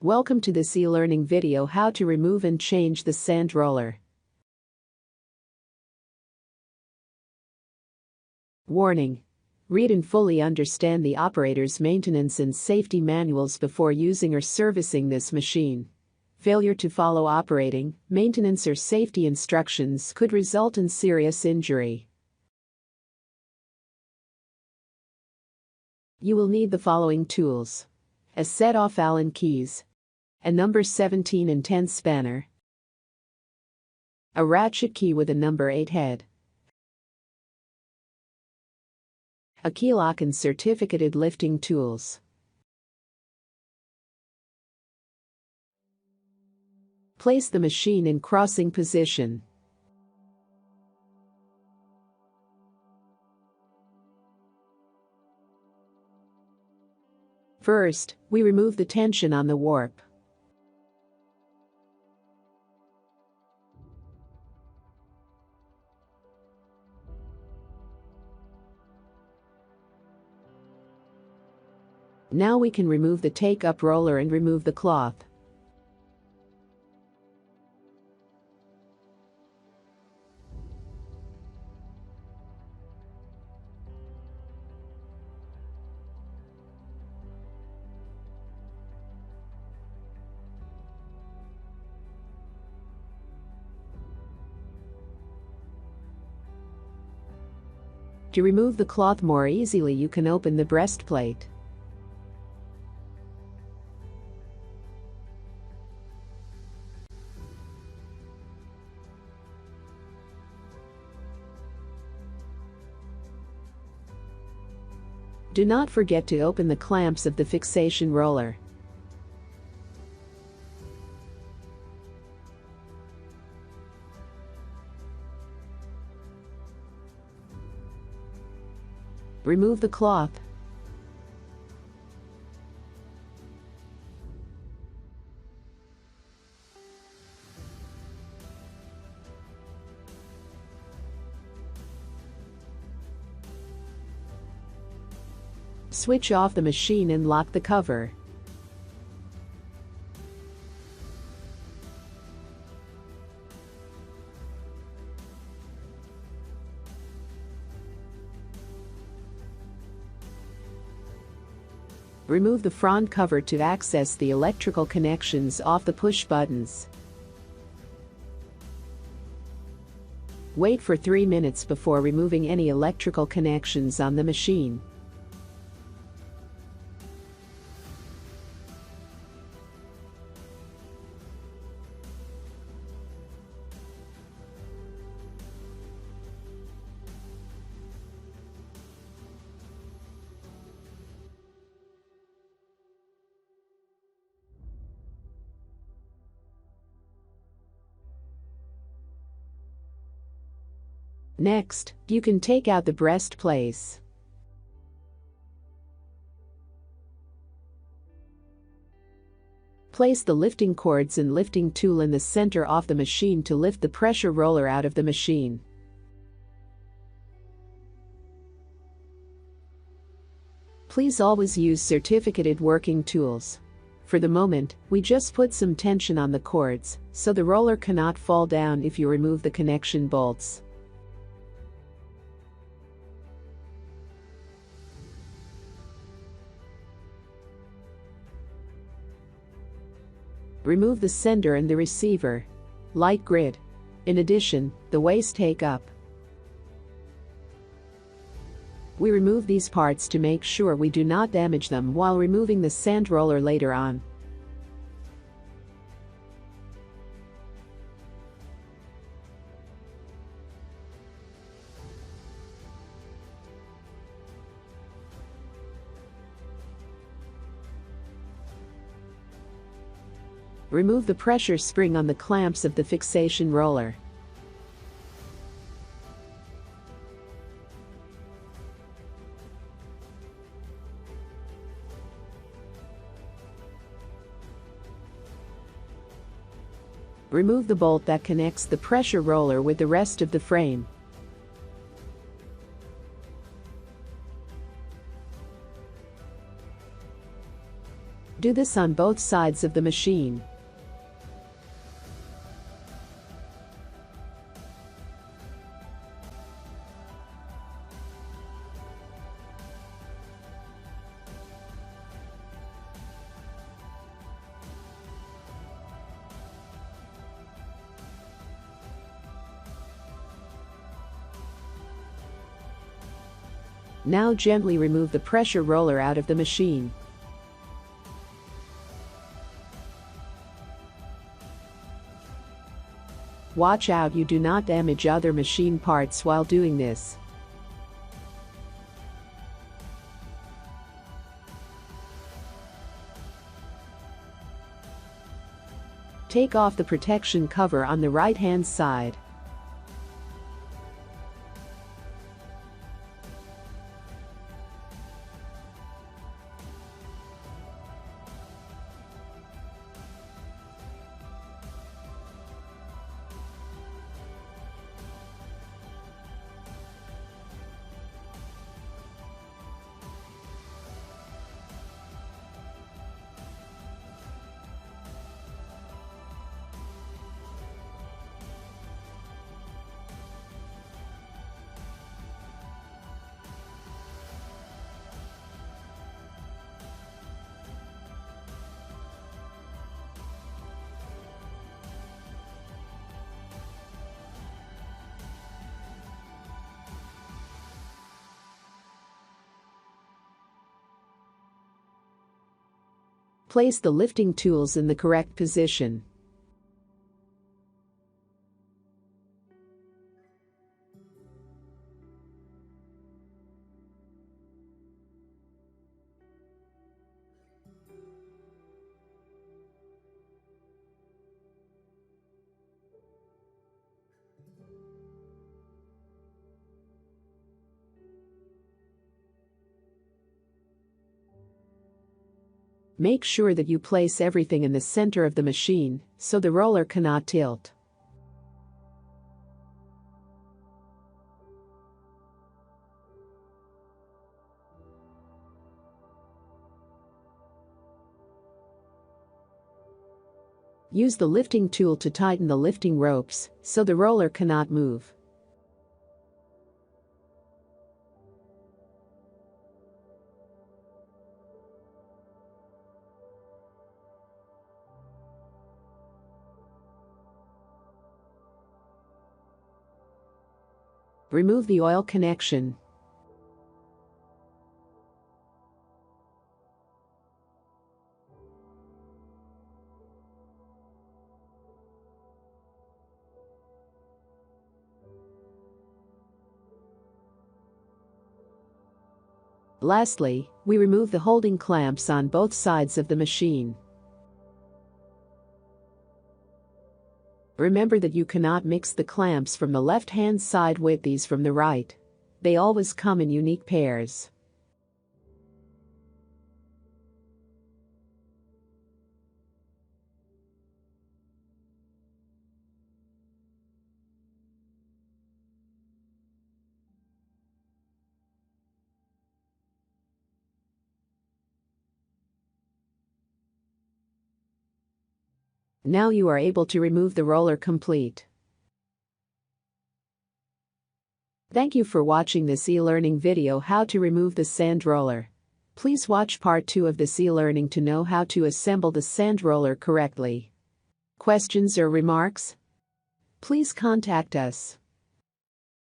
Welcome to this e-learning video how to remove and change the sand roller. Warning: read and fully understand the operator's maintenance and safety manuals before using or servicing this machine. Failure to follow operating, maintenance or safety instructions could result in serious injury. You will need the following tools: a set of Allen keys, a number 17 and 10 spanner, a ratchet key with a number 8 head, a key lock and certificated lifting tools. Place the machine in crossing position. First, we remove the tension on the warp. Now we can remove the take-up roller and remove the cloth. To remove the cloth more easily, you can open the breastplate. Do not forget to open the clamps of the fixation roller. Remove the cloth. Switch off the machine and lock the cover. Remove the front cover to access the electrical connections off the push buttons. Wait for 3 minutes before removing any electrical connections on the machine. Next, you can take out the breastplate. Place the lifting cords and lifting tool in the center of the machine to lift the pressure roller out of the machine. Please always use certificated working tools. For the moment, we just put some tension on the cords, so the roller cannot fall down if you remove the connection bolts. Remove the sender and the receiver. Light grid. In addition, the waste take-up. We remove these parts to make sure we do not damage them while removing the sand roller later on. Remove the pressure spring on the clamps of the fixation roller. Remove the bolt that connects the pressure roller with the rest of the frame. Do this on both sides of the machine. Now gently remove the pressure roller out of the machine. Watch out you do not damage other machine parts while doing this. Take off the protection cover on the right-hand side. Place the lifting tools in the correct position. Make sure that you place everything in the center of the machine, so the roller cannot tilt. Use the lifting tool to tighten the lifting ropes, so the roller cannot move. Remove the oil connection. Lastly, we remove the holding clamps on both sides of the machine. Remember that you cannot mix the clamps from the left-hand side with these from the right. They always come in unique pairs. Now you are able to remove the roller complete. Thank you for watching this e-learning video how to remove the sand roller. Please watch part 2 of this e-learning to know how to assemble the sand roller correctly. Questions or remarks? Please contact us.